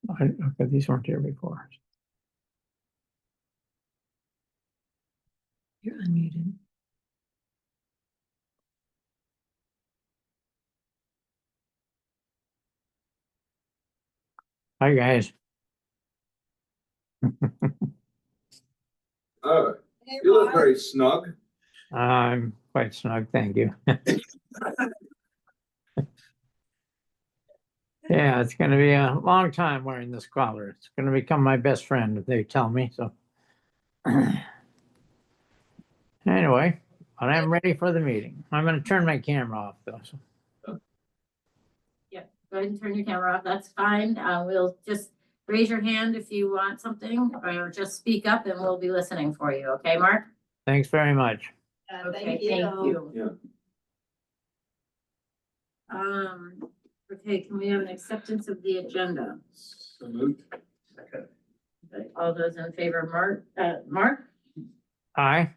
Okay, these weren't here before. You're unmuted. Hi, guys. Oh, you look very snug. I'm quite snug, thank you. Yeah, it's gonna be a long time wearing this collar. It's gonna become my best friend if they tell me so. Anyway, but I'm ready for the meeting. I'm gonna turn my camera off though. So. Yeah, go ahead and turn your camera off. That's fine. We'll just raise your hand if you want something or just speak up and we'll be listening for you. Okay, Mark? Thanks very much. Okay, thank you. Yeah. Okay, can we have an acceptance of the agenda? So moved. Second. Okay, all those in favor, Mark, Aye.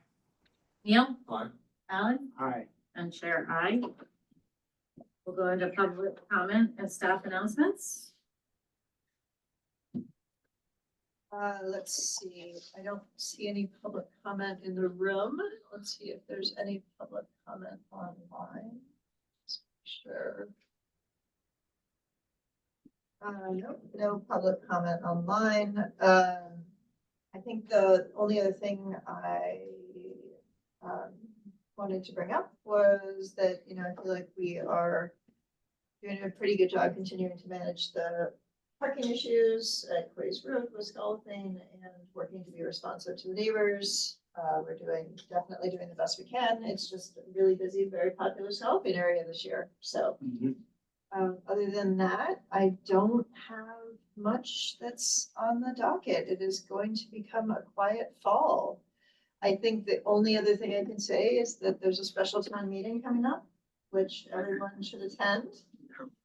Neil, Aye. Alan, Aye. and Chair I. We'll go into public comment and staff announcements. Let's see, I don't see any public comment in the room. Let's see if there's any public comment online. Just make sure. No public comment online. I think the only other thing I wanted to bring up was that, you know, I feel like we are doing a pretty good job continuing to manage the parking issues at Quay's Road with Sculpin and working to be responsive to the neighbors. We're definitely doing the best we can. It's just a really busy, very popular Sculpin area this year. So other than that, I don't have much that's on the docket. It is going to become a quiet fall. I think the only other thing I can say is that there's a special town meeting coming up, which everyone should attend.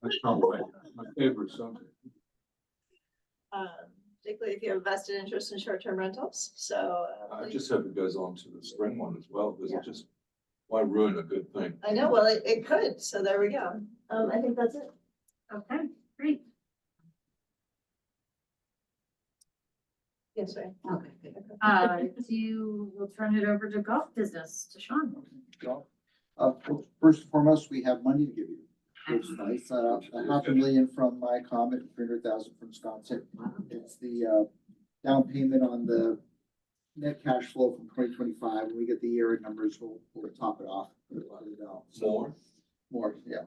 That's probably my favorite subject. Particularly if you have vested interest in short-term rentals. So I just hope it goes on to the spring one as well, because Yeah. it just, why ruin a good thing? I know, well, it could. So there we go. I think that's it. Okay, great. Yes, sir. Okay, we'll turn it over to golf business to Sean. First and foremost, we have money to give you. It's nice, $500,000 from my comment, 300,000 from Sconset. It's the down payment on the net cash flow from 2025. When we get the year-end numbers, we'll top it off. More, yeah.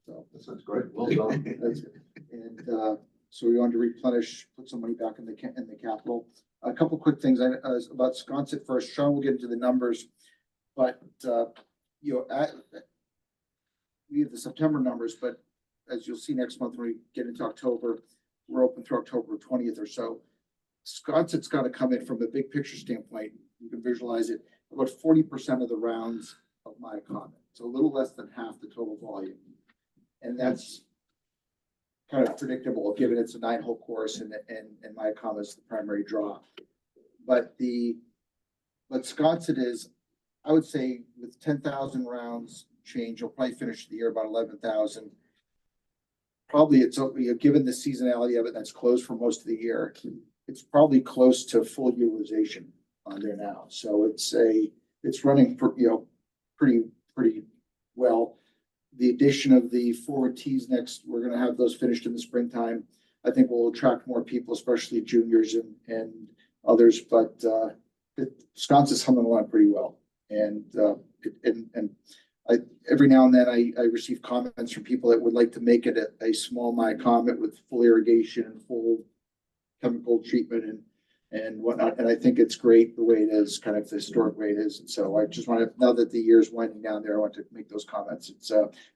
So That sounds great. Well done. that's good. And so we wanted to replenish, put some money back in the capital. A couple quick things about Sconset first. Sean will get into the numbers, but you know, we have the September numbers, but as you'll see next month when we get into October, we're open through October 20th or so. Sconset's got to come in from a big picture standpoint. You can visualize it about 40% of the rounds of my comment, so a little less than half the total volume, and that's kind of predictable given it's a 9-hole course and my comment's the primary draw. But Sconset is, I would say, with 10,000 rounds change, you'll probably finish the year about 11,000. Probably it's, you know, given the seasonality of it that's closed for most of the year, it's probably close to full utilization on there now. So it's running pretty well. The addition of the forward tees next, we're gonna have those finished in the springtime. I think we'll attract more people, especially juniors and others, but Sconset's humming along pretty well. And every now and then I receive comments from people that would like to make it a small my comment with full irrigation and full chemical treatment and whatnot. And I think it's great the way it is, kind of the historic way it is. And so I just want to, now that the year's winding down there, I want to make those comments.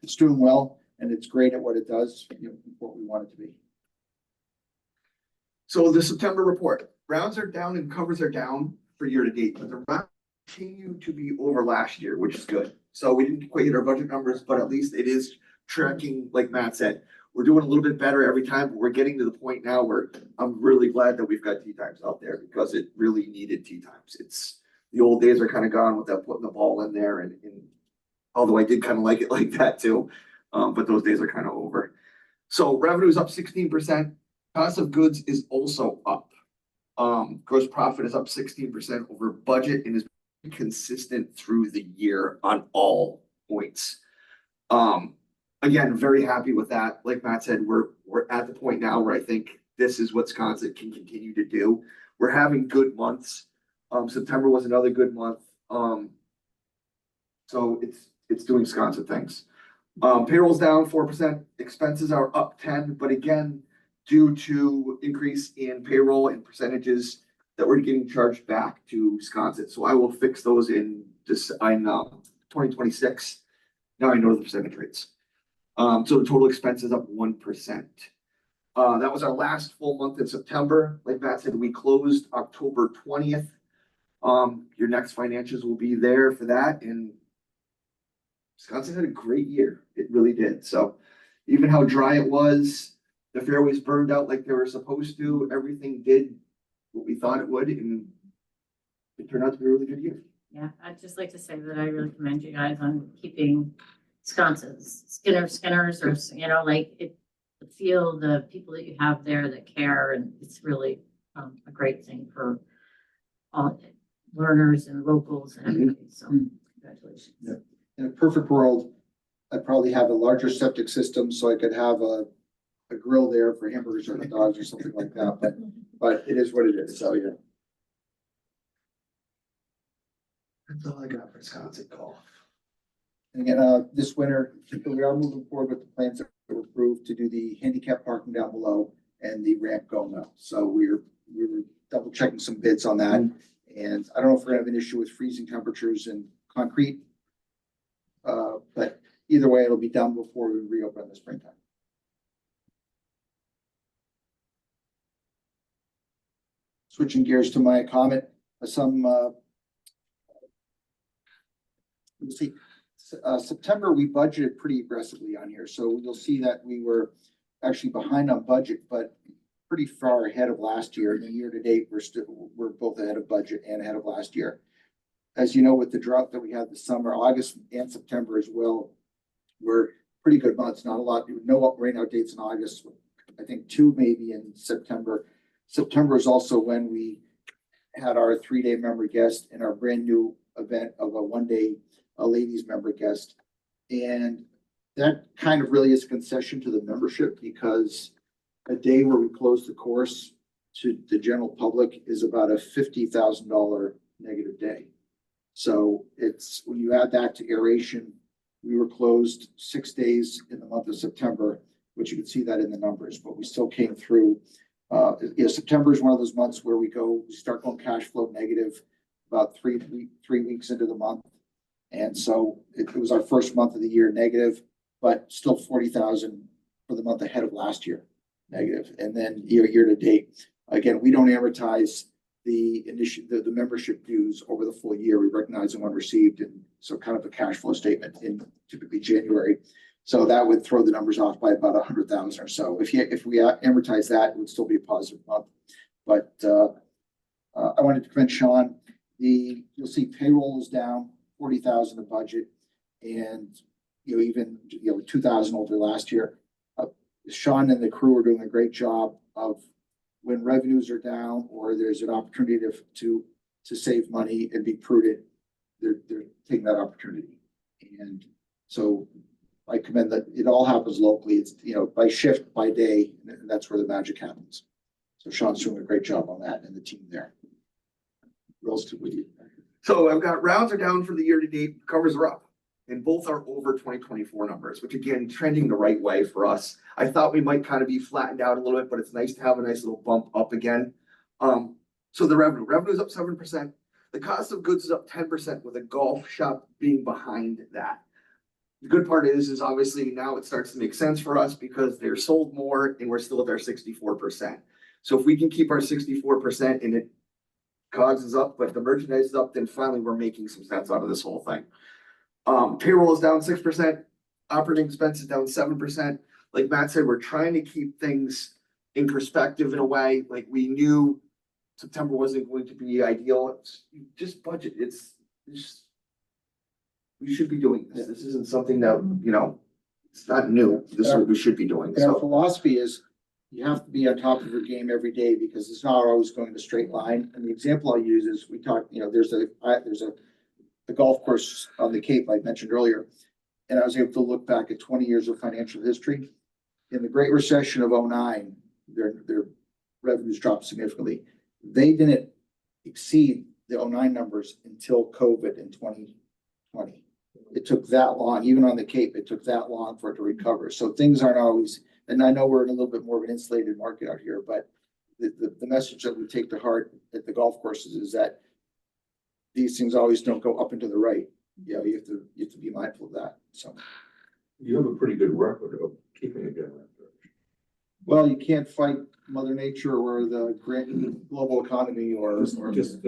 It's doing well and it's great at what it does, you know, what we want it to be. So the September report, rounds are down and covers are down for year to date, but the rounds continue to be over last year, which is good. So we didn't quite hit our budget numbers, but at least it is tracking, like Matt said. We're doing a little bit better every time, but we're getting to the point now where I'm really glad that we've got tee times out there because it really needed tee times. It's, the old days are kind of gone without putting the ball in there and although I did kind of like it like that too. But those days are kind of over. So revenue's up 16%. Cost of goods is also up. Gross profit is up 16% over budget and is consistent through the year on all points. Again, very happy with that. Like Matt said, we're at the point now where I think this is what Sconset can continue to do. We're having good months. September was another good month. So it's doing Sconset things. Payroll's down 4%, expenses are up 10, but again, due to increase in payroll and percentages that we're getting charged back to Sconset. So I will fix those in 2026. Now I know the percentage rates. So the total expense is up 1%. That was our last full month in September. Like Matt said, we closed October 20th. Your next financials will be there for that, and Wisconsin had a great year. It really did. So even how dry it was, the fairways burned out like they were supposed to. Everything did what we thought it would, and it turned out to be a really good year. Yeah, I'd just like to say that I really commend you guys on keeping sconces, skinners, or, you know, like it, feel the people that you have there that care, and it's really a great thing for all learners and locals and everybody. So congratulations. Yeah. In a perfect world, I'd probably have a larger septic system so I could have a grill there for hamburgers or hot dogs or something like that, but it is what it is, so yeah. That's all I got for Wisconsin golf. And again, this winter, we are moving forward with the plans that were approved to do the handicap parking down below and the ramp going up. So we were double checking some bids on that. And I don't know if we're gonna have an issue with freezing temperatures and concrete. But either way, it'll be done before we reopen in the springtime. Switching gears to my comment, you'll see, September, we budgeted pretty aggressively on here. So you'll see that we were actually behind on budget, but pretty far ahead of last year. And year to date, we're both ahead of budget and ahead of last year. As you know, with the drought that we had this summer, August and September as well, were pretty good months. Not a lot, no rainout dates in August. I think 2 maybe in September. September is also when we had our 3-day member guest and our brand new event of a 1-day ladies member guest. And that kind of really is a concession to the membership, because a day where we close the course to the general public is about a $50,000 negative day. So it's, when you add that to aeration, we were closed 6 days in the month of September, which you can see that in the numbers, but we still came through. September is one of those months where we start going cash flow negative about three weeks into the month. And so it was our first month of the year negative, but still 40,000 for the month ahead of last year negative. And then year to date, again, we don't amortize the membership dues over the full year. We recognize them when received, and so kind of a cash flow statement in typically January. So that would throw the numbers off by about 100,000 or so. If we amortize that, it would still be a positive month. But I wanted to commend Sean. You'll see payroll is down 40,000 of budget, and even 2,000 over last year. Sean and the crew are doing a great job of, when revenues are down or there's an opportunity to save money and be prudent, they're taking that opportunity. And so I commend that. It all happens locally. It's, by shift, by day, and that's where the magic happens. So Sean's doing a great job on that and the team there. What else did we do? So I've got rounds are down for the year to date, covers are up. And both are over 2024 numbers, which again, trending the right way for us. I thought we might kind of be flattened out a little bit, but it's nice to have a nice little bump up again. So the revenue is up 7%. The cost of goods is up 10%, with a golf shop being behind that. The good part is obviously now it starts to make sense for us because they're sold more and we're still at our 64%. So if we can keep our 64% and it COGS is up, but the merchandise is up, then finally we're making some sense out of this whole thing. Payroll is down 6%, operating expenses down 7%. Like Matt said, we're trying to keep things in perspective in a way. Like, we knew September wasn't going to be ideal. Just budget. We should be doing this. This isn't something that, it's not new. This is what we should be doing. And our So philosophy is, you have to be on top of your game every day because it's not always going in a straight line. And the example I'll use is we talked, there's the golf course on the Cape I mentioned earlier. And I was able to look back at 20 years of financial history. In the Great Recession of '09, their revenues dropped significantly. They didn't exceed the '09 numbers until COVID in 2020. It took that long, even on the Cape, it took that long for it to recover. So things aren't always, and I know we're in a little bit more of an insulated market out here, but the message that we take to heart at the golf courses is that these things always don't go up and to the right. You know, you have to be mindful of that. So, You have a pretty good record of keeping it going. well, you can't fight Mother Nature or the global economy or, Just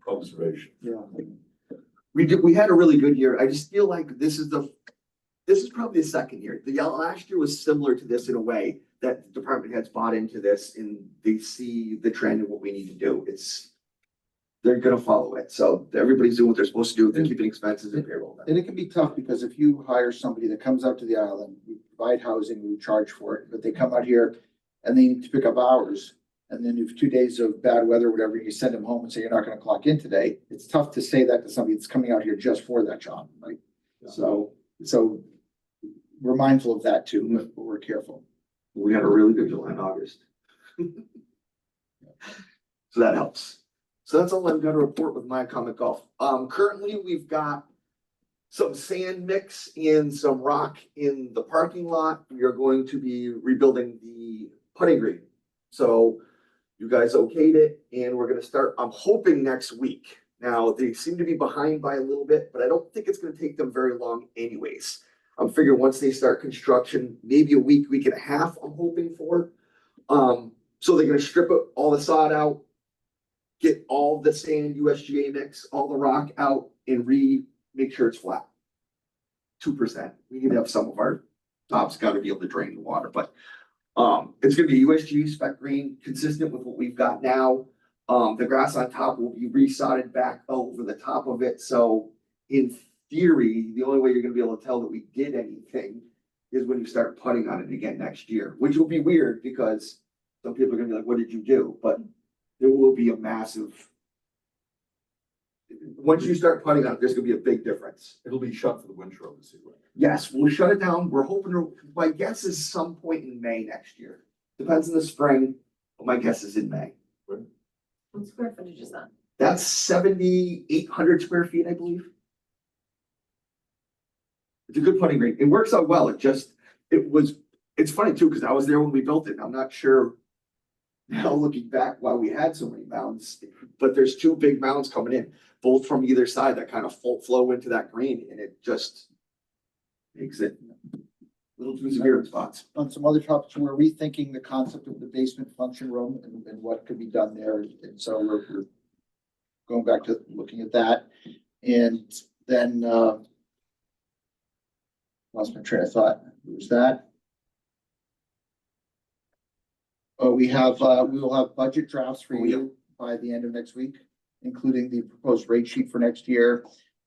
observation. yeah. We had a really good year. I just feel like this is probably the second year. The last year was similar to this in a way that the department heads bought into this and they see the trend and what we need to do. They're gonna follow it. So everybody's doing what they're supposed to do. They're keeping expenses and payroll down. And it can be tough because if you hire somebody that comes out to the island, we provide housing, we charge for it, but they come out here and they need to pick up hours. And then if 2 days of bad weather, or whatever, you send them home and say, you're not gonna clock in today. It's tough to say that to somebody that's coming out here just for that job, right? So we're mindful of that too, but we're careful. We had a really good July and August. So that helps. So that's all I've got to report with my Comet Golf. Currently we've got some sand mix and some rock in the parking lot. We are going to be rebuilding the putting green. So you guys okayed it and we're gonna start, I'm hoping next week. Now, they seem to be behind by a little bit, but I don't think it's gonna take them very long anyways. I'm figuring once they start construction, maybe a week and a half, I'm hoping for. So they're gonna strip it, all the sod out, get all the sand, USGA mix, all the rock out and make sure it's flat. 2%. We need to have some of our tops gotta be able to drain the water, but it's gonna be USGA spec green, consistent with what we've got now. The grass on top will be resodded back over the top of it, so in theory, the only way you're gonna be able to tell that we did anything is when you start putting on it again next year, which will be weird because some people are gonna be like, what did you do? But there will be a massive. Once you start putting on it, there's gonna be a big difference. It'll be shut for the winter, obviously, right? Yes, we'll shut it down. We're hoping to, my guess is some point in May next year. Depends in the spring, but my guess is in May. What square footage is that? That's 7,800 square feet, I believe. It's a good putting green. It works out well. It's funny too, because I was there when we built it. I'm not sure now looking back why we had so many mounds, but there's two big mounds coming in, both from either side that kind of flow into that green, and it just makes it a little too severe in spots. On some other topics, we're rethinking the concept of the basement function room and what could be done there. And so we're going back to looking at that. And then, lost my train of thought. Who's that? Oh, we will have budget drafts for you by the end of next week, including the proposed rate sheet for next year.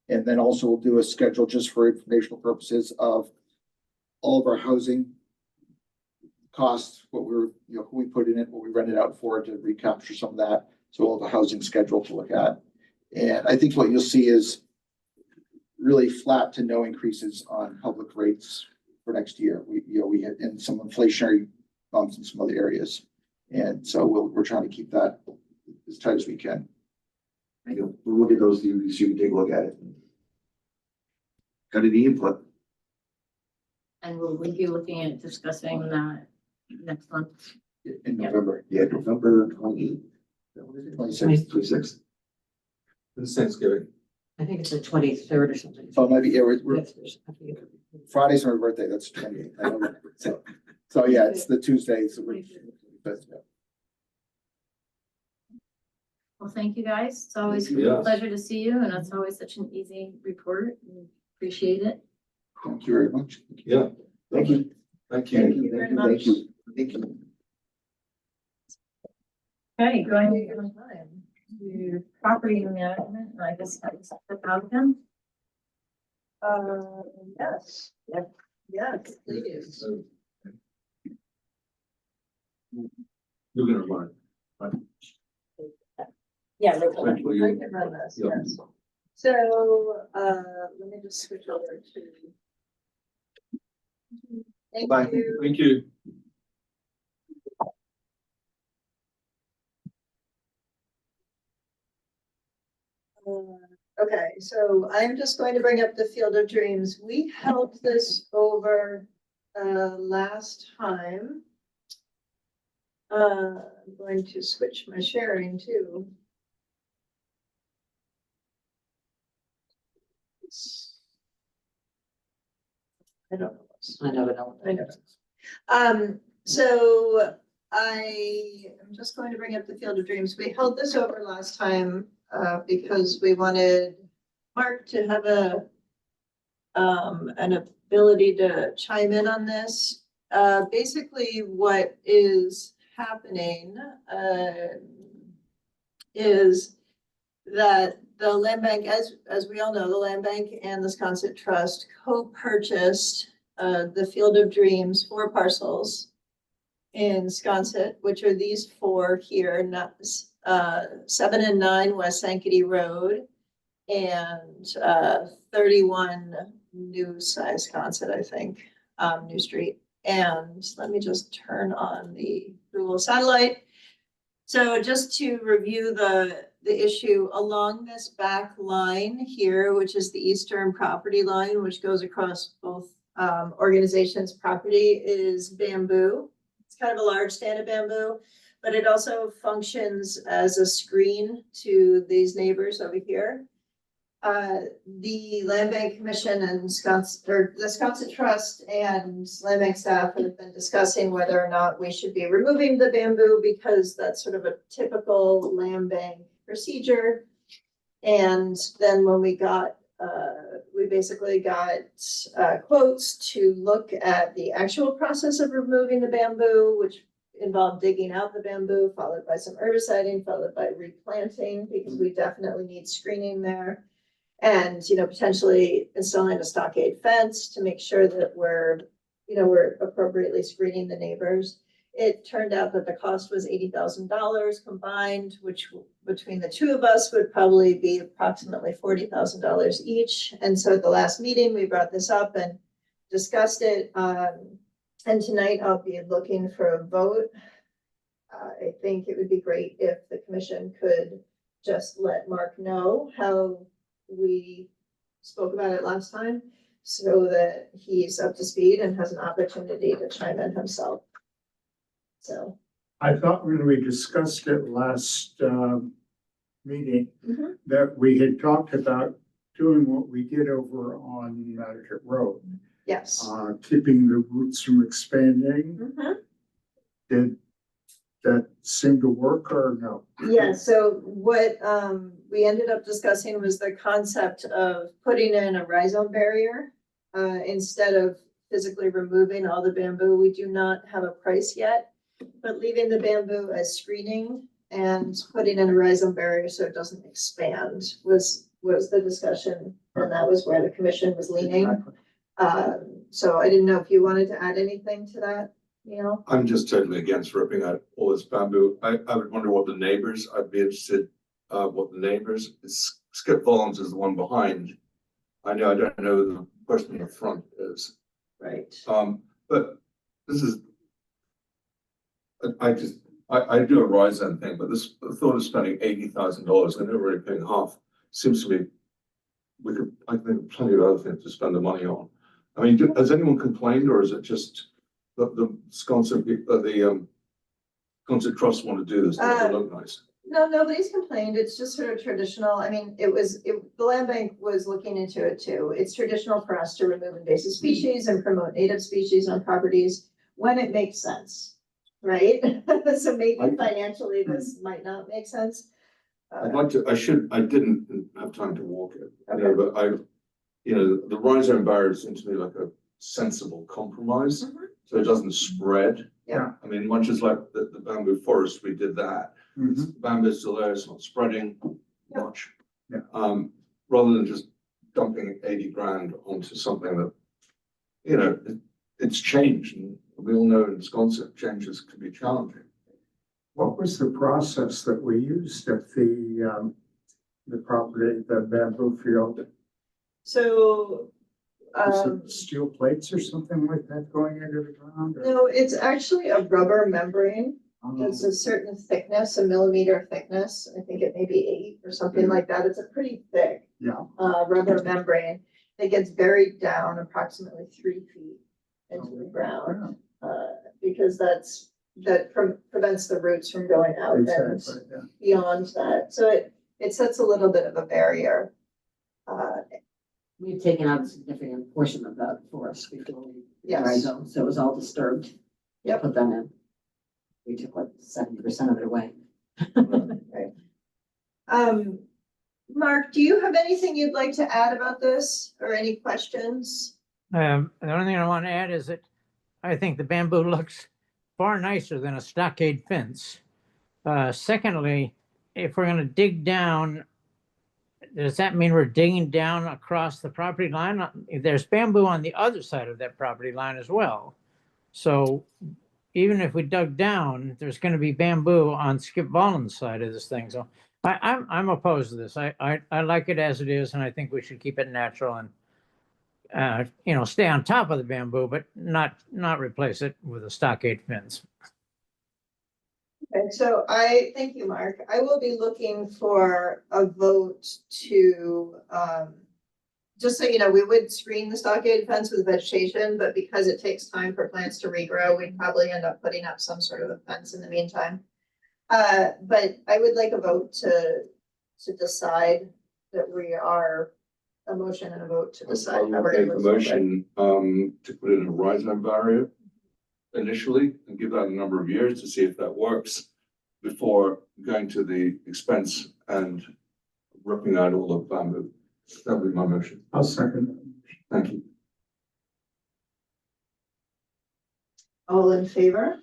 And then also we'll do a schedule just for informational purposes of all of our housing costs, who we put in it, what we rent it out for, to recapture some of that. So we'll have a housing schedule to look at. And I think what you'll see is really flat to no increases on public rates for next year. We had in some inflationary bumps in some other areas. And so we're trying to keep that as tight as we can. We'll look at those, so you can take a look at it. Got any input? And will we be looking at discussing that next month? In November. Yeah, November 28th. 26th. It's Thanksgiving. I think it's the 23rd or something. Oh, maybe, yeah, we're Yes, there's- I think it- Friday's my birthday, that's 28th. I know that. So yeah, it's the Tuesdays. Well, thank you guys. It's always a Yes. pleasure to see you and it's always such an easy report. Appreciate it. Thank you very much. Yeah, Thank you. thank you. Thank you very much. Thank you. Thank you. Okay, going to property management, I guess that's about them. Yes, yes, please. You're gonna run it. Yeah. Eventually I you- can run this, Yeah. yes. So, let me just switch over to. Thank Bye. you. Thank you. Okay, so I'm just going to bring up the Field of Dreams. We held this over last time. I'm going to switch my sharing too. I don't know. what's- I never know. I know. So I am just going to bring up the Field of Dreams. We held this over last time, because we wanted Mark to have an ability to chime in on this. Basically what is happening, is that the land bank, as we all know, the land bank and the Sconset Trust co-purchased the Field of Dreams 4 parcels in Sconset, which are these 4 here, 7 and 9 West Sankaty Road, and 31 New Size Sconset, I think, New Street. And let me just turn on the Google satellite. So just to review the issue, along this back line here, which is the eastern property line, which goes across both organizations' property, is bamboo. It's kind of a large stand of bamboo, but it also functions as a screen to these neighbors over here. The Land Bank Commission and the Sconset Trust and Land Bank staff have been discussing whether or not we should be removing the bamboo, because that's sort of a typical land bank procedure. And then when we got, we basically got quotes to look at the actual process of removing the bamboo, which involved digging out the bamboo, followed by some herbiciding, followed by replanting, because we definitely need screening there. And, potentially installing a stockade fence to make sure that we're appropriately screening the neighbors. It turned out that the cost was $80,000 combined, which between the two of us would probably be approximately $40,000 each. And so at the last meeting, we brought this up and discussed it. And tonight I'll be looking for a vote. I think it would be great if the commission could just let Mark know how we spoke about it last time, so that he's up to speed and has an opportunity to chime in himself. So. I thought when we discussed it last meeting, Mhm. that we had talked about doing what we did over on Connecticut Road, Yes. keeping the roots from expanding. Mhm. Did that seem to work or no? Yeah, so what we ended up discussing was the concept of putting in a rhizome barrier instead of physically removing all the bamboo. We do not have a price yet, but leaving the bamboo as screening and putting in a rhizome barrier so it doesn't expand was the discussion, and that was where the commission was leaning. So I didn't know if you wanted to add anything to that, Neil? I'm just totally against ripping out all this bamboo. I would wonder what the neighbors, I'd be interested, what the neighbors, Skip Volans is the one behind. I don't know who the person in the front is. Right. But this is, I do a Rhizome thing, but this, the thought of spending $80,000, I know we're already paying half, seems to me, I think plenty of other things to spend the money on. I mean, has anyone complained, or is it just the Sconset, the Sconset Trust want to do this, does it look nice? No, nobody's complained. It's just sort of traditional. I mean, the land bank was looking into it too. It's traditional for us to remove invasive species and promote native species on properties when it makes sense, right? So maybe financially this might not make sense. I'd like to, I didn't have time to walk it, Okay. but the rhizome barrier seems to me like a sensible compromise, Mhm. so it doesn't spread. Yeah. I mean, much as like the bamboo forest, we did that. It's bamboo's still there, it's not spreading Yeah. much. Yeah. Rather than just dumping 80 grand onto something that, it's changed and We all know in Wisconsin, changes can be challenging. What was the process that we used at the property, the bamboo field? So, Was it steel plates or something like that going into the ground? or- no, it's actually a rubber membrane. Um, It's a certain thickness, a millimeter thickness. I think it may be 8 or something like that. It's a pretty thick Yeah. rubber membrane that gets buried down approximately 3 feet into the ground. Because that prevents the roots from going out and Exactly, yeah. beyond that. So it sets a little bit of a barrier. We've taken out a significant portion of that forest before we Yes. dried them, so it was all disturbed. Yep. Put them in. We took like 70% of it away. Mark, do you have anything you'd like to add about this or any questions? The only thing I want to add is that I think the bamboo looks far nicer than a stockade fence. Secondly, if we're gonna dig down, does that mean we're digging down across the property line? There's bamboo on the other side of that property line as well. So even if we dug down, there's gonna be bamboo on Skip Vollin's side of this thing. So I'm opposed to this. I like it as it is, and I think we should keep it natural and stay on top of the bamboo, but not replace it with a stockade fence. Okay, so I, thank you, Mark. I will be looking for a vote to, just so you know, we would screen the stockade fence with vegetation, but because it takes time for plants to regrow, we'd probably end up putting up some sort of a fence in the meantime. But I would like a vote to decide that we are, a motion and a vote to I decide. how would we're make gonna a move forward. motion, to put in a rhizome barrier initially and give that a number of years to see if that works before going to the expense and ripping out all the bamboo. That would be my motion. I'll second that. Thank you. All in favor?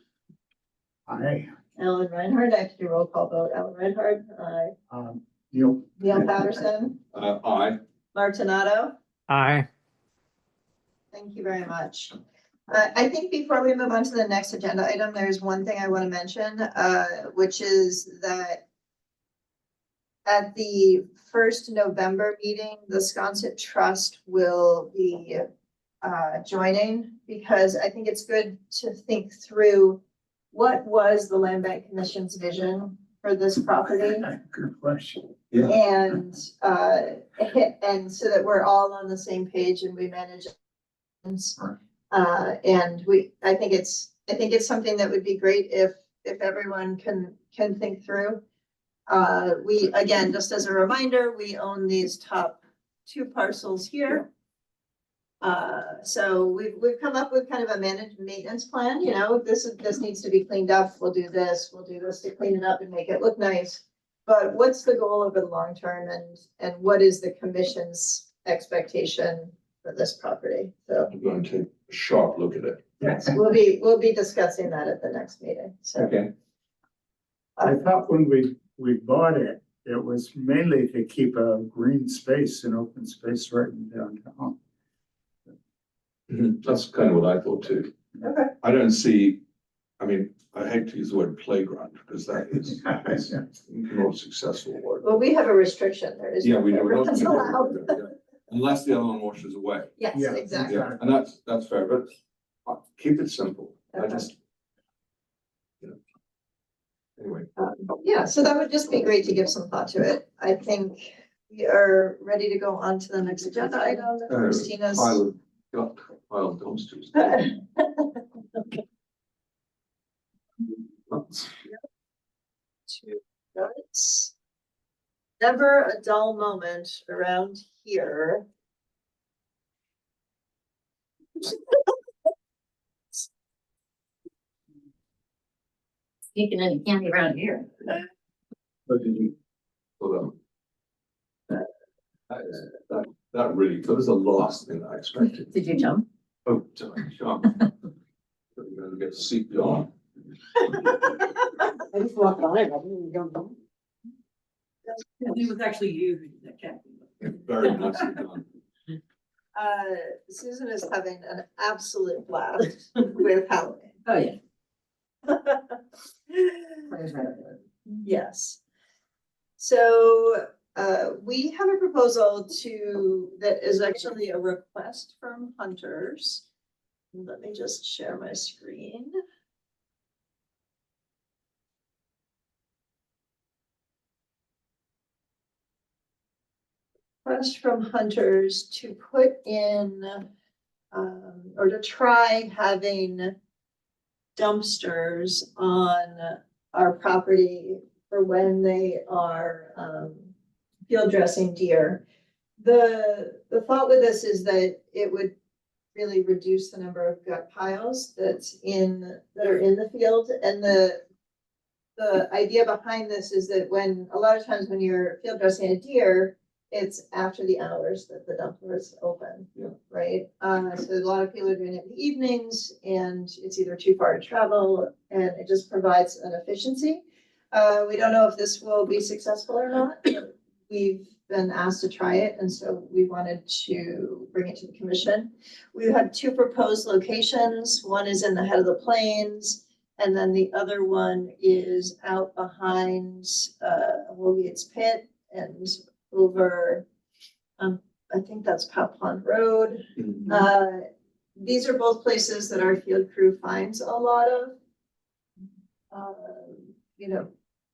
Aye. Ellen Reinhardt, I have to do roll call vote. Ellen Reinhardt, Neil. Neil Patterson, Aye. Martinato. Aye. Thank you very much. I think before we move on to the next agenda item, there's one thing I want to mention, which is that at the first November meeting, the Sconset Trust will be joining, because I think it's good to think through what was the Land Bank Commission's vision for this property. Good question. And so that we're all on the same page and we manage. Right. I think it's something that would be great if everyone can think through. We, again, just as a reminder, we own these top 2 parcels here. So we've come up with kind of a maintenance plan, this needs to be cleaned up, we'll do this to clean it up and make it look nice. But what's the goal over the long term, and what is the commission's expectation for this property? So I'm going to take a sharp look at it. yes, we'll be discussing that at the next meeting, so. Okay. I thought when we bought it, it was mainly to keep a green space and open space right in downtown. That's kind of what I thought too. Okay. I don't see, I mean, I hate to use the word playground because that is not a successful word. Well, we have a restriction, there is. Yeah, no we do. We're not playgrounds gonna allowed. do it, yeah. Unless the other one washes away. Yes, Yeah. exactly. Yeah, and that's fair, but keep it simple. I Okay. just. Anyway, Yeah, so that would just be great to give some thought to it. I think we are ready to go on to the next agenda item. Christina's. pile of dumpsters. Two notes. Never a dull moment around here. Sneaking any candy around here. But did you? Hold on. That really, that was the last thing I expected. Did you jump? Oh, sorry, Sean. We're gonna get CPR. I just walked by, it, I didn't even jump on. It was actually you that kept me. Very nicely done. Susan is having an absolute blast with Halloween. Oh, yeah. Players right up there. Yes. So, we have a proposal that is actually a request from Hunters. Let me just share my screen. Request from Hunters to put in, or to try having dumpsters on our property for when they are, field dressing deer. The thought with this is that it would really reduce the number of gut piles that are in the field. And the idea behind this is that a lot of times when you're field dressing a deer, it's after the hours that the dumper is open. Yeah. Right? So a lot of people are doing it in the evenings and it's either too far to travel and it just provides an efficiency. We don't know if this will be successful or not. But we've been asked to try it, and so we wanted to bring it to the commission. We have 2 proposed locations. One is in the head of the plains, and then the other one is out behind Woolgate's Pit and over, I think that's Pow Pond Road. These are both places that our field crew finds a lot of,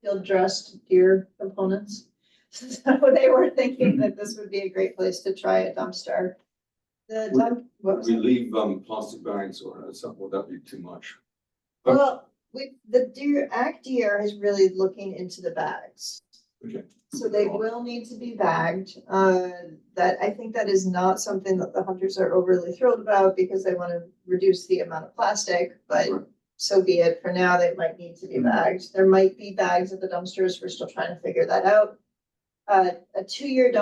field dressed deer components. So they were thinking that this would be a great place to try a dumpster. What was We that? leave, plastic bags or something, would that be too much? Well, the ag deer is really looking into the bags. Okay. So they will need to be bagged. I think that is not something that the hunters are overly thrilled about because they want to reduce the amount of plastic, but Right. so be it. For now, they might need to be bagged. There might be bags at the dumpsters. We're still trying to figure that out. A 2-yard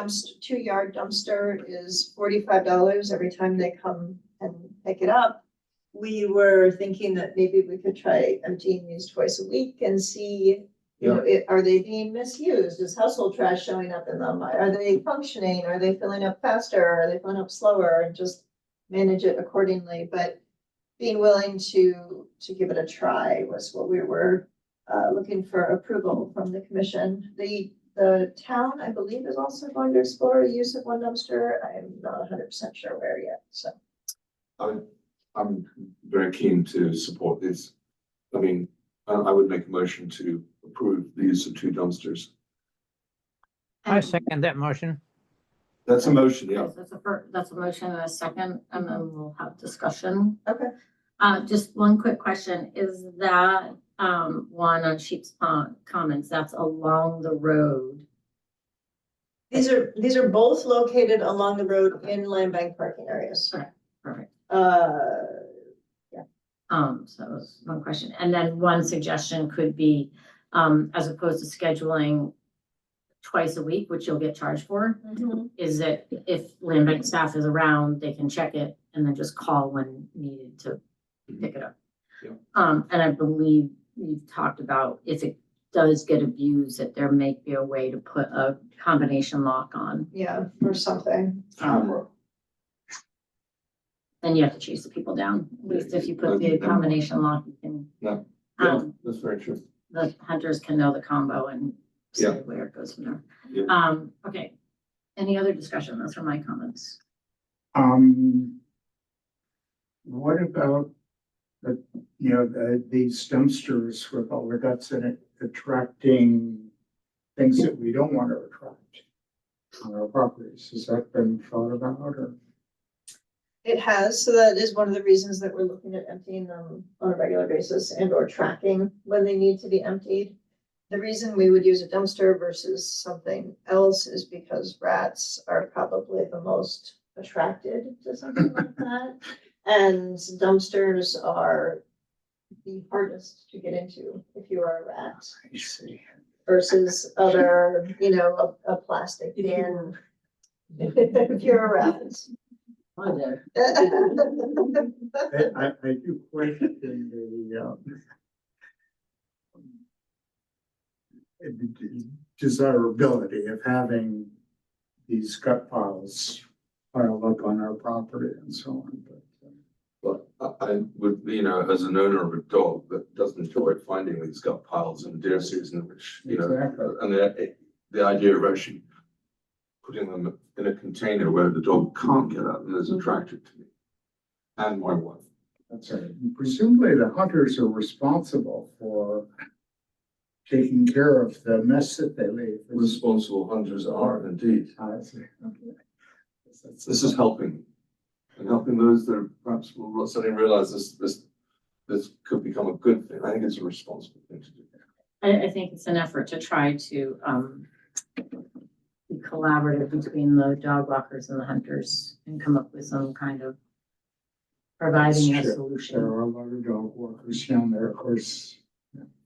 dumpster is $45 every time they come and pick it up. We were thinking that maybe we could try emptying these twice a week and see, are they being misused? Is household trash showing up in them? Are they functioning? Are they filling up faster? Are they filling up slower? And just manage it accordingly. But being willing to give it a try was what we were looking for approval from the commission. The town, I believe, is also going to explore the use of one dumpster. I'm not 100% sure where yet, so. I'm very keen to support this. I mean, I would make a motion to approve the use of 2 dumpsters. I second that motion. That's a motion, yeah. Yes, that's a motion and a second, and then we'll have discussion. Okay. Just one quick question, is that, one on Sheep's Pond Commons, that's along the road? These are both located along the road in land bank parking areas. Perfect. So that was one question, and then one suggestion could be, as opposed to scheduling twice a week, which you'll get charged for, is that if land bank staff is around, they can check it and then just call when needed to pick it up. Yeah. And I believe we've talked about if it does get abused, that there may be a way to put a combination lock on. Yeah, or something. Camera. Then you have to chase the people down. At least if you put the combination lock, you can. Yeah. That's very true. The hunters can know the combo and see Yeah. where it goes from there. Yeah. Okay. Any other discussion? Those are my comments. What about these dumpsters with all the guts in it attracting things that we don't want to attract on our properties? Has that been thought about or? It has, so that is one of the reasons that we're looking at emptying them on a regular basis and or tracking when they need to be emptied. The reason we would use a dumpster versus something else is because rats are probably the most attracted to something like that. And dumpsters are the hardest to get into if you are a rat I see. versus other, a plastic bin. If you're a rat. Hi there. I do question the desirability of having these gut piles pile up on our property and so on, But I would, you know, as an owner of a dog that doesn't enjoy finding these gut piles in deer season, which, you know, Exactly. and the idea of actually putting them in a container where the dog can't get at them is attractive to me and my wife. that's right. And presumably the hunters are responsible for taking care of the mess that they leave. Responsible hunters are indeed. I see. Okay. This is helping. And helping those that are perhaps will not suddenly realize this could become a good thing. I think it's a responsible thing to do. I think it's an effort to try to, be collaborative between the dog walkers and the hunters and come up with some kind of providing a Sure. There solution. are a lot of dog walkers down there, of course,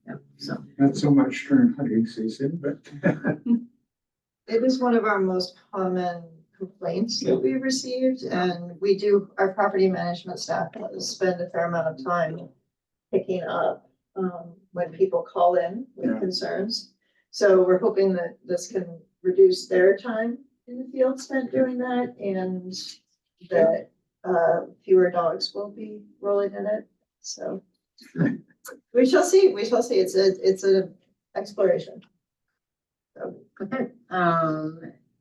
Yeah, so, not so much during hunting season, but It is one of our most common complaints that we received, and we do, our property management staff does spend a fair amount of time picking up when people call in with Yeah. concerns. So we're hoping that this can reduce their time in the field spent doing that, and that fewer dogs will be rolling in it, so. We shall see, it's an exploration. So, okay,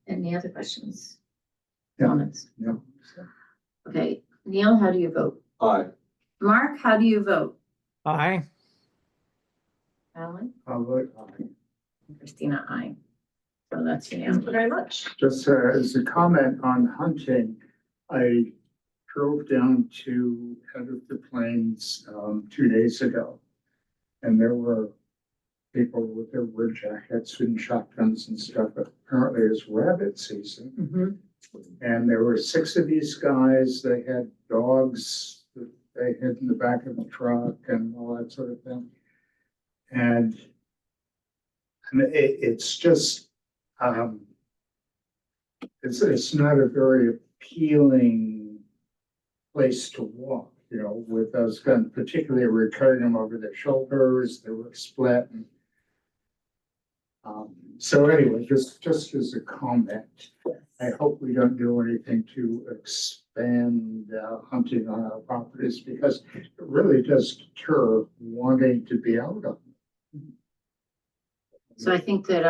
any other questions? Yeah. Comments? no. Okay, Neil, how do you vote? Aye. Mark, how do you vote? Aye. Alan? I'll vote aye. Christina, aye. So that's thank you unanimous. very much. Just as a comment on hunting, I drove down to Head of the Plains 2 days ago. And there were people with their wood jackets and shotguns and stuff. Apparently it's rabbit season. Mhm. And there were 6 of these guys. They had dogs that they hid in the back of the truck and all that sort of thing. And it's just, it's not a very appealing place to walk, you know, with those guns, particularly we're carrying them over their shoulders, they were split. And, so anyway, just as a comment, I hope we don't do anything to expand hunting on our properties because it really does deter wanting to be out on them. So I think that,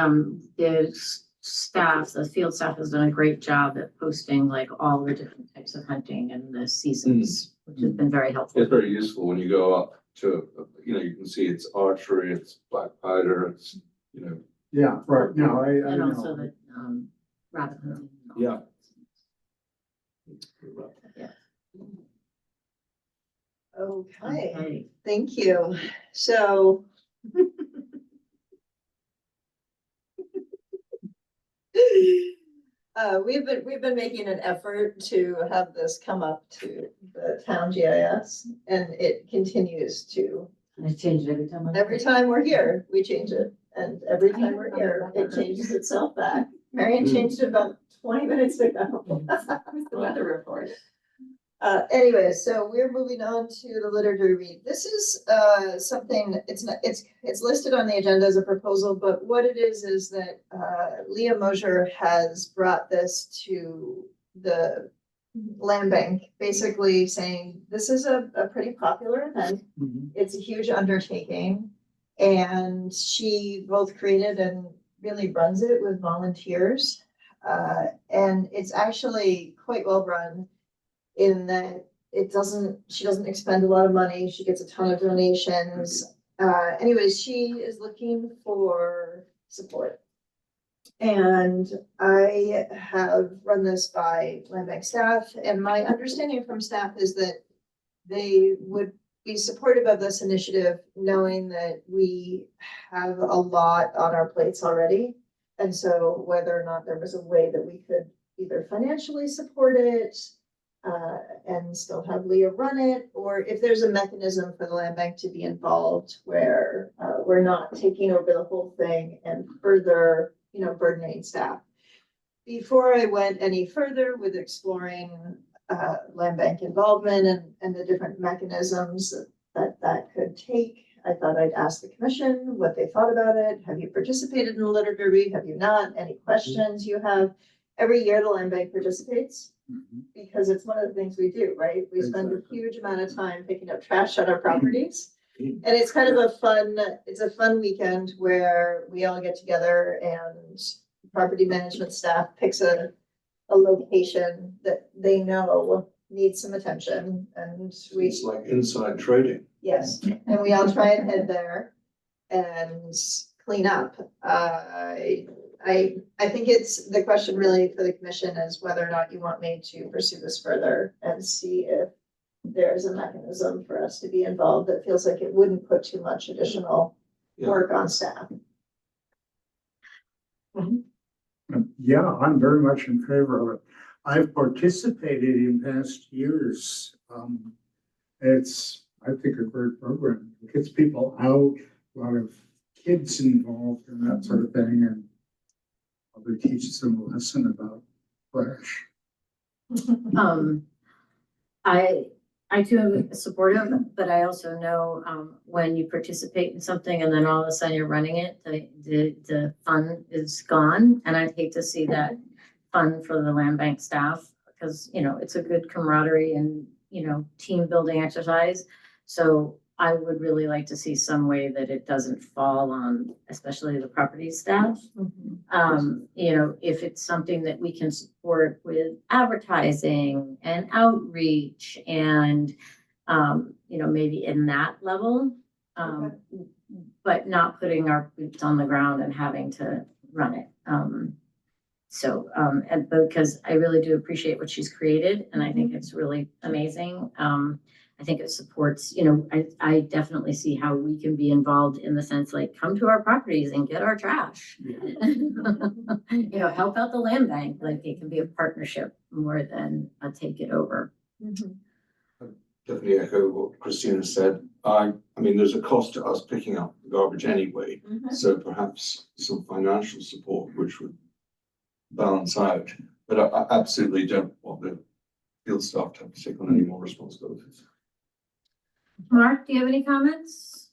the field staff has done a great job at posting like all the different types of hunting and the seasons, which has been very helpful. It's very useful when you go up to, you know, you can see it's archery, it's black powder, it's, you know. Yeah, right, no, I And also know. the, rabbit hunting. Yeah. Okay, Okay, thank you. So. We've been making an effort to have this come up to the town GIS, and it continues to. I change it every time. Every time we're here, we change it, and every time we're here, it changes itself back. Marion changed it about 20 minutes ago. The weather report. Anyway, so we're moving on to the liturgy read. This is something, it's listed on the agenda as a proposal, but what it is that Leah Mosier has brought this to the land bank, basically saying this is a pretty popular event. It's a huge undertaking, and she both created and really runs it with volunteers. And it's actually quite well run in that she doesn't expend a lot of money. She gets a ton of donations. Anyways, she is looking for support. And I have run this by land bank staff, and my understanding from staff is that they would be supportive of this initiative, knowing that we have a lot on our plates already. And so whether or not there was a way that we could either financially support it, and still have Leah run it, or if there's a mechanism for the land bank to be involved where we're not taking over the whole thing and further, burdening staff. Before I went any further with exploring land bank involvement and the different mechanisms that could take, I thought I'd ask the commission what they thought about it. Have you participated in the liturgy read? Have you not? Any questions you have? Every year the land bank participates. Mhm. because it's one of the things we do, right? We spend a Exactly. huge amount of time picking up trash at our properties. And it's kind of it's a fun weekend where we all get together and property management staff picks a location that they know needs some attention, and we, It's like inside trading. yes, and we all try and head there and clean up. I think it's, the question really for the commission is whether or not you want me to pursue this further and see if there's a mechanism for us to be involved that feels like it wouldn't put too much additional work on staff. Yeah, I'm very much in favor of it. I've participated in past years. It's, I think, a great program. It gets people out, a lot of kids involved and that sort of thing, and probably teaches them a lesson about trash. I too am supportive, but I also know, when you participate in something and then all of a sudden you're running it, the fun is gone. And I'd hate to see that fun for the land bank staff, because, you know, it's a good camaraderie and, you know, team building exercise. So I would really like to see some way that it doesn't fall on, especially the property staff. You know, if it's something that we can support with advertising and outreach and, you know, maybe in that level. But not putting our boots on the ground and having to run it. And because I really do appreciate what she's created, and I think it's really amazing. I think it supports, you know, I definitely see how we can be involved in the sense, like, come to our properties and get our trash. You know, help out the land bank, like it can be a partnership more than a take it over. Definitely echo what Christina said. I mean, there's a cost to us picking up the garbage anyway, so perhaps some financial support, which would balance out. But I absolutely don't want the field staff to have to take on any more responsibilities. Mark, do you have any comments?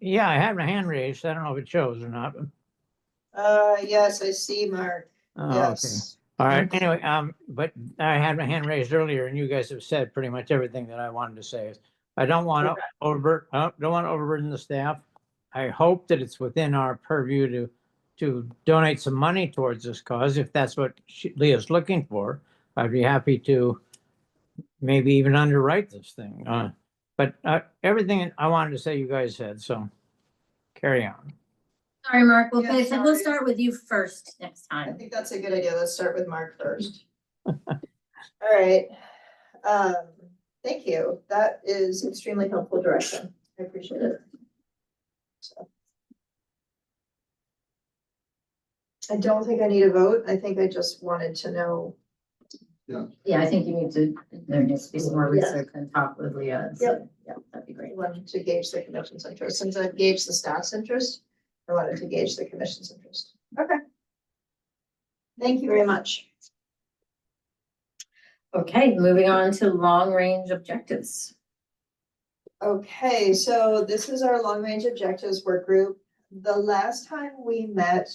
Yeah, I had my hand raised. I don't know if it shows or not. Yes, I see, Mark. Oh, okay. Yes. All right. Anyway, but I had my hand raised earlier, and you guys have said pretty much everything that I wanted to say. I don't want to overburden the staff. I hope that it's within our purview to donate some money towards this cause, if that's what Leah's looking for. I'd be happy to maybe even underwrite this thing. But everything I wanted to say, you guys said, so carry on. Sorry, Mark, we'll Yeah, sorry. start with you first next I time. think that's a good idea. Let's start with Mark first. All right. Thank you. That is extremely helpful direction. I appreciate it. So. I don't think I need a vote. I think I just wanted to know. Yeah, I think you need to, there needs to be some more Yeah. research and talk with Leah. Yep. Yeah, that'd be I great. wanted to gauge the commission's interest. Since I've gauged the staff's interest, I wanted to gauge the commission's interest. Okay. Thank you very much. Okay, moving on to long-range objectives. Okay, so this is our long-range objectives work group. The last time we met,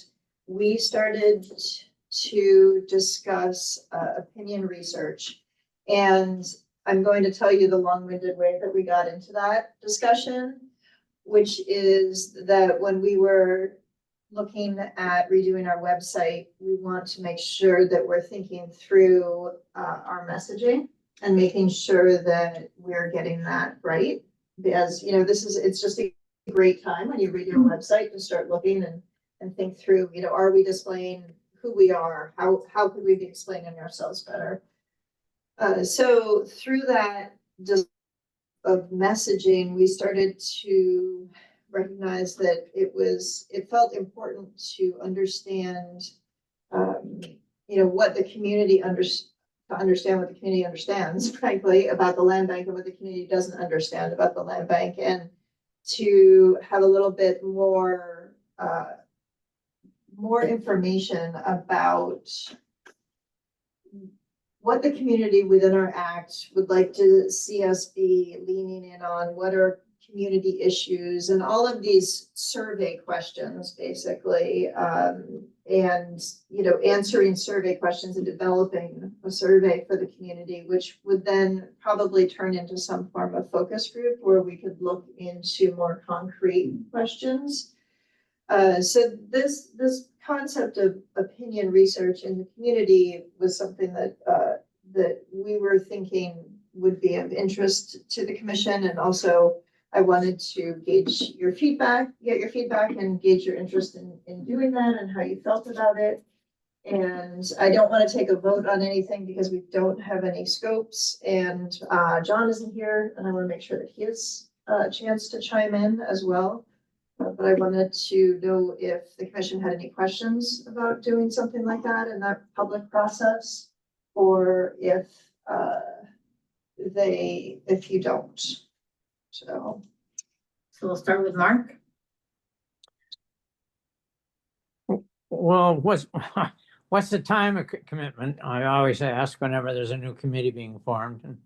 we started to discuss opinion research. And I'm going to tell you the long-winded way that we got into that discussion, which is that when we were looking at redoing our website, we want to make sure that we're thinking through our messaging and making sure that we're getting that right. Because, you know, it's just a great time when you read your website to start looking and think through, you know, are we displaying who we are? How could we be explaining ourselves better? So through that of messaging, we started to recognize that it felt important to understand, you know, what the community understand what the community understands, frankly, about the land bank and what the community doesn't understand about the land bank, and to have a little bit more information about what the community within our act would like to see us be leaning in on, what are community issues and all of these survey questions, basically. And, you know, answering survey questions and developing a survey for the community, which would then probably turn into some form of focus group where we could look into more concrete questions. So this concept of opinion research in the community was something that that we were thinking would be of interest to the commission, and also I wanted to gauge your feedback, get your feedback, and gauge your interest in doing that and how you felt about it. And I don't want to take a vote on anything because we don't have any scopes, and John isn't here, and I want to make sure that he has a chance to chime in as well. But I wanted to know if the commission had any questions about doing something like that in that public process, or if if you don't. So we'll start with Mark. Well, what's the time commitment? I always ask whenever there's a new committee being formed.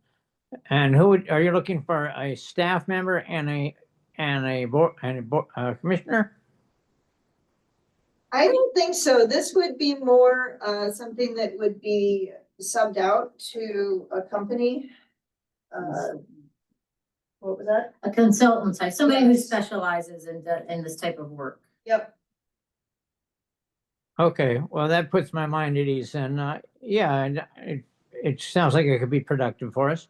And are you looking for a staff member and a board commissioner? I don't think so. This would be more something that would be subbed out to a company. What was that? A consultant, like somebody who Yes. specializes in this type of work. Yep. Okay, well, that puts my mind at ease, and yeah, and it sounds like it could be productive for us.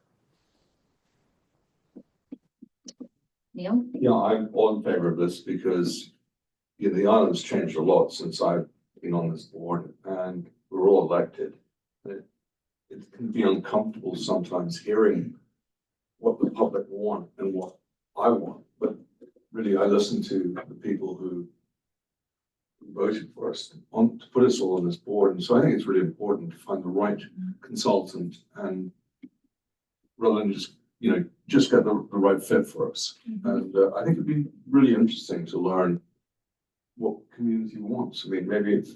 Neil? Yeah, I'm all in favor of this because, you know, the island's changed a lot since I've been on this board, and we're all elected. It can be uncomfortable sometimes hearing what the public want and what I want, but really I listen to the people who voted for us to put us all on this board. And so I think it's really important to find the right consultant, and rather than just, you know, just get the right fit for us. And I think it'd be really interesting to learn what community wants. I mean, maybe it's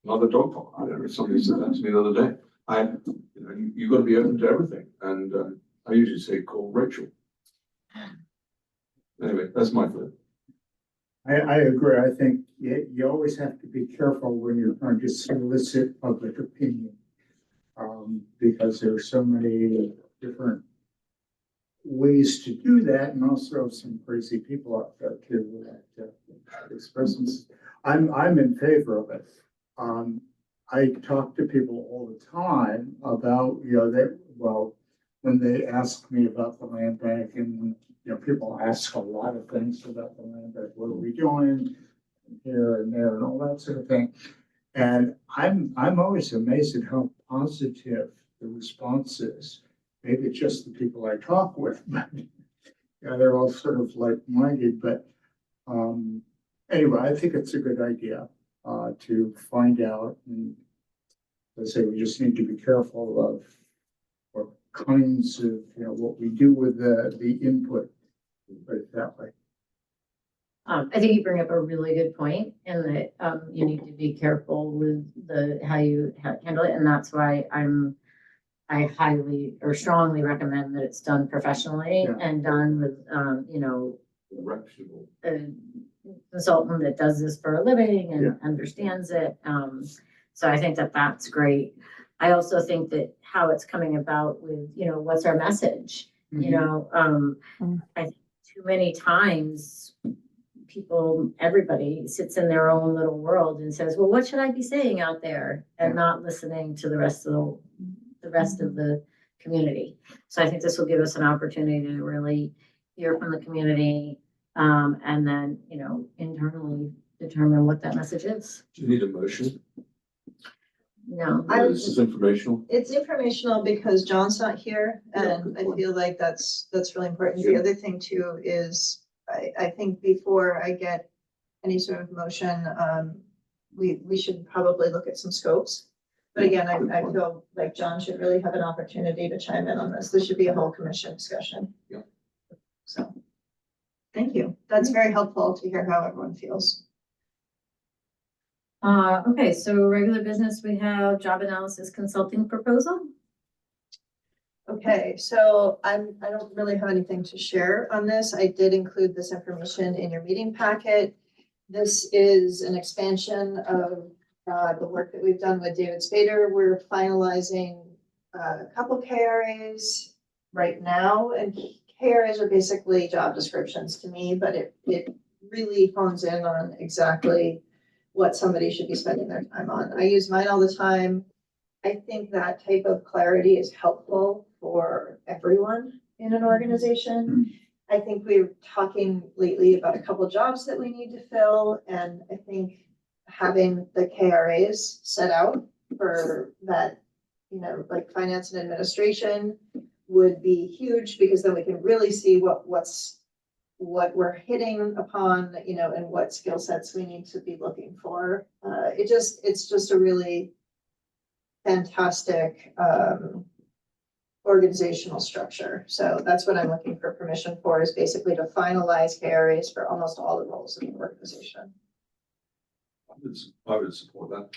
another dog park. I don't know, somebody said that to me the other day. You know, you've got to be open to everything. And I usually say, call Rachel. Anyway, that's my thought. I agree. I think you always have to be careful when you're trying to solicit public opinion. Because there are so many different ways to do that, and also some crazy people out there too that express themselves. I'm in favor of it. I talk to people all the time about, you know, when they ask me about the land bank, and, you know, people ask a lot of things about the land bank, what are we doing here and there and all that sort of thing. And I'm always amazed at how positive the response is. Maybe it's just the people I talk with, but yeah, they're all sort of like-minded. But anyway, I think it's a good idea to find out. And let's say we just need to be careful of what kinds of, you know, what we do with the input, put it that way. I think you bring up a really good point, in that you need to be careful with how you handle it, and that's why I highly or strongly recommend that it's done professionally and done with you know, Reputable. a consultant that does this for a living and understands it. So I think that that's great. I also think that how it's coming about with, you know, what's our message? You know, I think too many times everybody sits in their own little world and says, well, what should I be saying out there? And not listening to the rest of the community. So I think this will give us an opportunity to really hear from the community, and then, you know, internally determine what that message is. Do you need a motion? No. This is informational. It's informational because John's not here, Yeah, and good I point. feel like that's really important. The Yeah. other thing too is, I think before I get any sort of motion, we should probably look at some scopes. But again, I feel like John should really have an opportunity to chime in on this. This should be a whole commission discussion. Yeah. So, thank you. That's very helpful to hear how everyone feels. Okay, so regular business, we have job analysis consulting proposal. Okay, so I don't really have anything to share on this. I did include this information in your meeting packet. This is an expansion of the work that we've done with David Spader. We're finalizing a couple KRAs right now, and KRAs are basically job descriptions to me, but it really hones in on exactly what somebody should be spending their time on. I use mine all the time. I think that type of clarity is helpful for everyone in an organization. I think we're talking lately about a couple jobs that we need to fill, and I think having the KRAs set out for that, you know, like finance and administration would be huge, because then we can really see what we're hitting upon, you know, and what skill sets we need to be looking for. It's just a really fantastic organizational structure. So that's what I'm looking for permission for, is basically to finalize KRAs for almost all the roles in the organization. I would support that.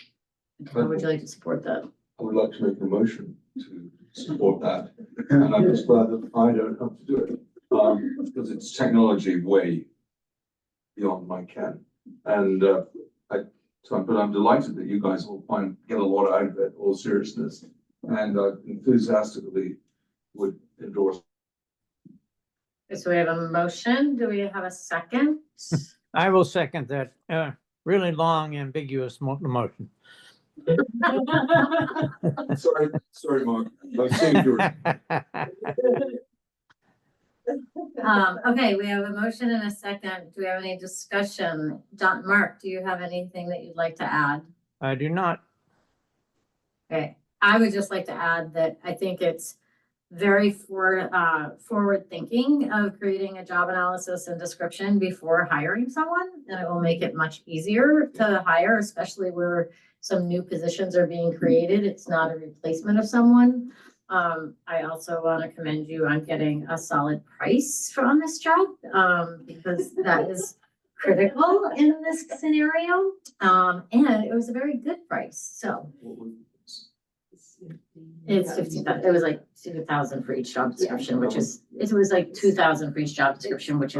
How would you like to support that? I would like to make a motion to support that, and I'm just glad that I don't have to do it, because it's technology way beyond my ken. And but I'm delighted that you guys will get a lot out of it, all seriousness, and enthusiastically would endorse. So we have a motion. Do we have a second? I will second that, really long ambiguous motion. Sorry, Mark. I saved your. Okay, we have a motion and a second. Do we have any discussion? Mark, do you have anything that you'd like to add? I do not. Okay, I would just like to add that I think it's very forward thinking of creating a job analysis and description before hiring someone, and it will make it much easier to hire, especially where some new positions are being created. It's not a replacement of someone. I also want to commend you on getting a solid price on this job, because that is critical in this scenario. And it was a very good price, so. It's 15,000. It was like 2,000 for each job description, which is, it was like 2,000 for each job description, which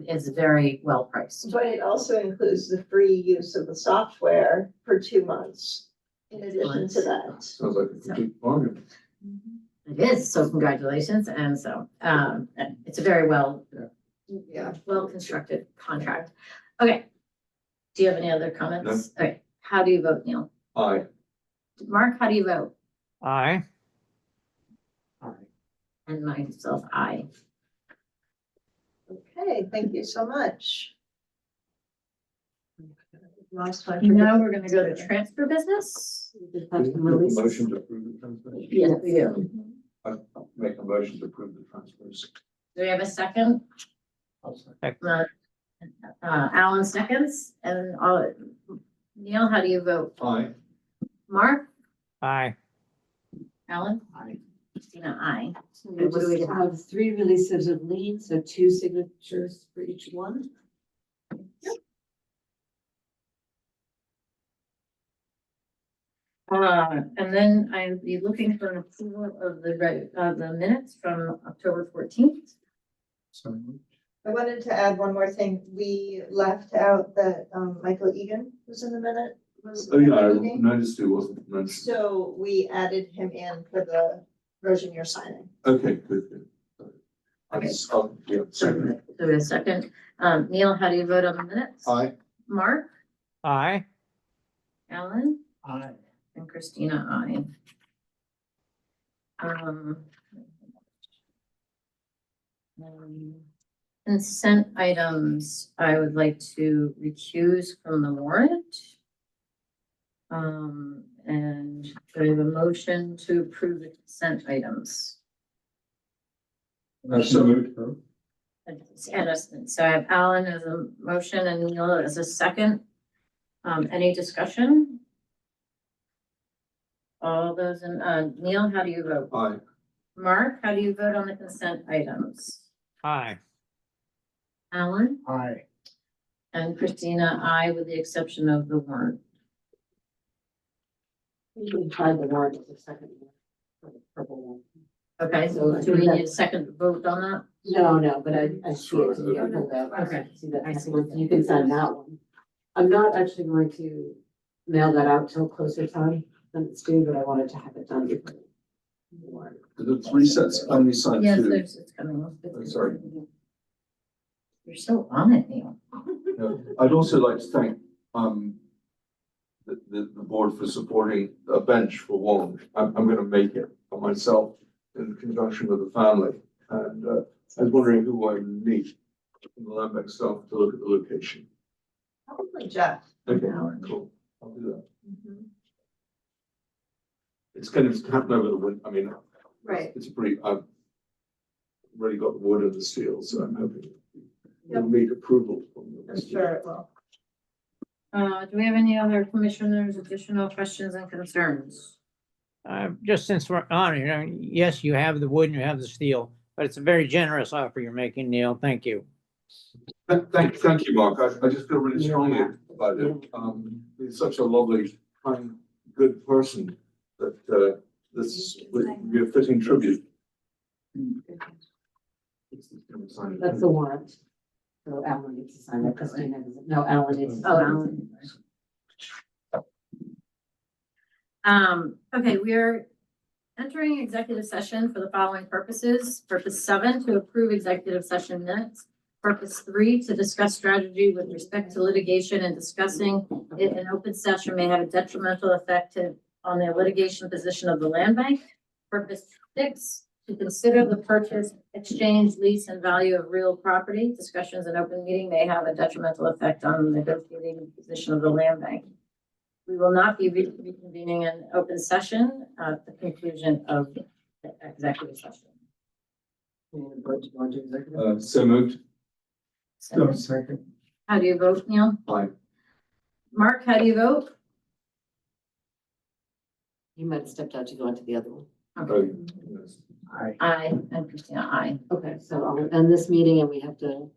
is very well priced. But it also includes the free use of the software for 2 months in addition to that. Sounds like a complete bargain. It is, so congratulations. And so, it's a very well constructed contract. Okay. Do you have any other comments? No. Okay. How do you vote, Neil? Aye. Mark, how do you vote? Aye. And myself, aye. Okay, thank you so much. Last one. Now we're gonna go to transfer business. Motion to approve the transfers. Yes, we do. Make a motion to approve the transfers. Do we have a second? Alan seconds, and Neil, how do you vote? Aye. Mark? Aye. Alan? Aye. Christina, aye. So we just have 3 releases of liens, so 2 signatures for each one. And then I'll be looking for an approval of the minutes from October 14th. I wanted to add one more thing. We left out that Michael Egan was in the minute. Oh, yeah, I noticed it wasn't mentioned. So we added him in for the version you're signing. Okay, good. Okay. Yeah, second. So a second. Neil, how do you vote on the minutes? Aye. Mark? Aye. Alan? Aye. And Christina, aye. Consent items, I would like to recuse from the warrant. And do I have a motion to approve the consent items? So moved. So I have Alan as a motion and Neil as a second. Any discussion? All those in, Neil, how do you vote? Aye. Mark, how do you vote on the consent items? Aye. Alan? Aye. And Christina, I, with the exception of the warrant. You can try the warrant as a second one. For the purple one. Okay, so do we need a second vote on that? No, but I see it in your handout. Okay. See that I second see. one, you can sign that one. I'm not actually going to mail that out till closer time than it's due, but I wanted to have it done before. the warrant. The three sets, only signed Yes, two. there's, it's coming. I'm sorry. You're so on it, Neil. Yeah. I'd also like to thank, the board for supporting a bench for Warren. I'm gonna make it for myself in conjunction with the family. And, I was wondering who I would meet from the land bank staff to look at the location. Probably Jeff. Okay, cool. I'll do that. It's going to happen over the winter. I mean, Right. it's a pretty, I've already got the wood and the steel, so I'm hoping it'll meet approval from the. I'm sure it will. Do we have any other commissioners, additional questions and concerns? Just since we're on, yes, you have the wood and you have the steel, but it's a very generous offer you're making, Neil. Thank you. Thank you, Mark. I just feel really strongly about it. He's such a lovely, kind, good person that, this would be a fitting tribute. That's the warrant. So Alan needs to sign that, Christina doesn't, no, Alan needs. to Oh, sign it. Alan. Okay, we are entering executive session for the following purposes. Purpose 7, to approve executive session minutes. Purpose 3, to discuss strategy with respect to litigation, and discussing it in open session may have a detrimental effect on the litigation position of the land bank. Purpose 6, to consider the purchase, exchange, lease, and value of real property. Discussions in open meeting may have a detrimental effect on the negotiating position of the land bank. We will not be reconvening an open session at the conclusion of the executive session. So moved. So, Second. how do you vote, Neil? Aye. Mark, how do you vote? You might have stepped out to go into the other one. Oh, yes. Aye. Aye, and Christina, aye. Okay, so I'll end this meeting and we have to